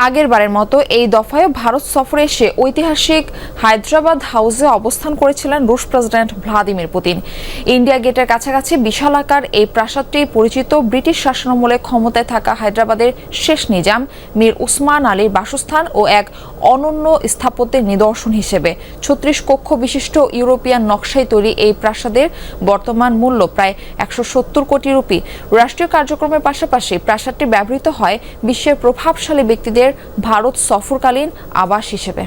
আগেরবারের মতো এই দফায় ভারত সফরে এসে ঐতিহাসিক হায়দ্রাবাদ হাউসে অবস্থান করেছিলেন রুশ প্রেসিডেন্ট ভ্লাদিমির পুতিন। ইন্ডিয়া গেটের কাছাকাছি বিশালাকার এই প্রাসাদটি পরিচিত ব্রিটিশ শাসনামলে ক্ষমতায় থাকা হায়দ্রাবাদের শেষ নিজাম মীর উসমান আলীর বাসস্থান ও এক অনন্য স্থাপত্যের নিদর্শন হিসেবে। ৩৬ কক্ষ বিশিষ্ট ইউরোপিয়ান নকশায় তৈরি এই প্রাসাদের বর্তমান মূল্য প্রায় ১৭০ কোটি রুপি। রাষ্ট্রীয় কার্যক্রমের পাশাপাশি প্রাসাদটি ব্যবহৃত হয় বিশ্বের প্রভাবশালী ব্যক্তিদের ভারত সফরকালীন আবাস হিসেবে।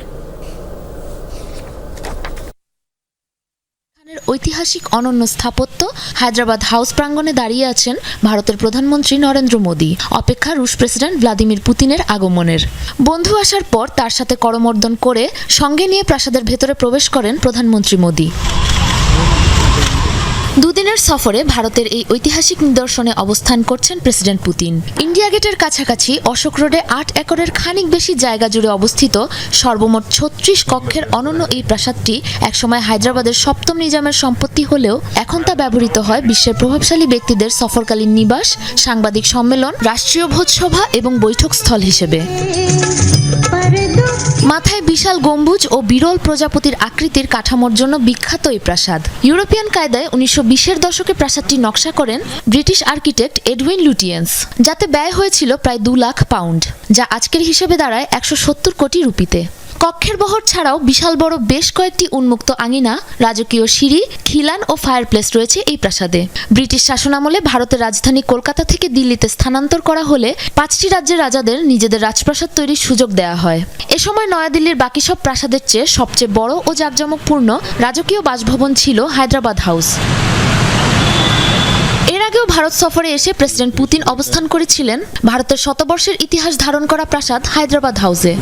ঐতিহাসিক অনন্য স্থাপত্য হায়দ্রাবাদ হাউস প্রাঙ্গণে দাঁড়িয়ে আছেন ভারতের প্রধানমন্ত্রী নরেন্দ্র মোদী, অপেক্ষা রুশ প্রেসিডেন্ট ভ্লাদিমির পুতিনের আগমনের। বন্ধু আসার পর তার সাথে করমর্দন করে সঙ্গে নিয়ে প্রাসাদের ভেতরে প্রবেশ করেন প্রধানমন্ত্রী মোদী। দুদিনের সফরে ভারতের এই ঐতিহাসিক নিদর্শনে অবস্থান করছেন প্রেসিডেন্ট পুতিন। ইন্ডিয়া গেটের কাছাকাছি অশোক রোডে ৮ একরের খানিক বেশি জায়গা জুড়ে অবস্থিত সর্বমোট ৩৬ কক্ষের অনন্য এই প্রাসাদটি একসময় হায়দ্রাবাদের সপ্তম নিজামের সম্পত্তি হলেও এখন তা ব্যবহৃত হয় বিশ্বের প্রভাবশালী ব্যক্তিদের সফরকালীন নিবাস, সাংবাদিক সম্মেলন, রাষ্ট্রীয় ভোজসভা এবং বৈঠকস্থল হিসেবে। মাথায় বিশাল গম্বুজ ও বিরল প্রজাপতির আকৃতির কাঠামোর জন্য বিখ্যাত এই প্রাসাদ। ইউরোপিয়ান কায়দায় ১৯২০-এর দশকে প্রাসাদটি নকশা করেন ব্রিটিশ আর্কিটেক্ট এডউইন লুটিয়েন্স, যাতে ব্যয় হয়েছিল প্রায় ২ লাখ পাউন্ড, যা আজকের হিসেবে দাঁড়ায় ১৭০ কোটি রুপিতে। কক্ষের বহর ছাড়াও বিশাল বড় বেশ কয়েকটি উন্মুক্ত আঙিনা, রাজকীয় সিঁড়ি, খিলান ও ফায়ারপ্লেস রয়েছে এই প্রাসাদে। ব্রিটিশ শাসনামলে ভারতের রাজধানী কলকাতা থেকে দিল্লিতে স্থানান্তর করা হলে ৫টি রাজ্যের রাজাদের নিজেদের রাজপ্রাসাদ তৈরির সুযোগ দেওয়া হয়। এ সময় নয়াদিল্লির বাকি সব প্রাসাদের চেয়ে সবচেয়ে বড় ও জাঁকজমকপূর্ণ রাজকীয় বাসভবন ছিল হায়দ্রাবাদ হাউস। এর আগেও ভারত সফরে এসে প্রেসিডেন্ট পুতিন অবস্থান করেছিলেন ভারতের শতবর্ষের ইতিহাস ধারণ করা প্রাসাদ হায়দ্রাবাদ হাউসে।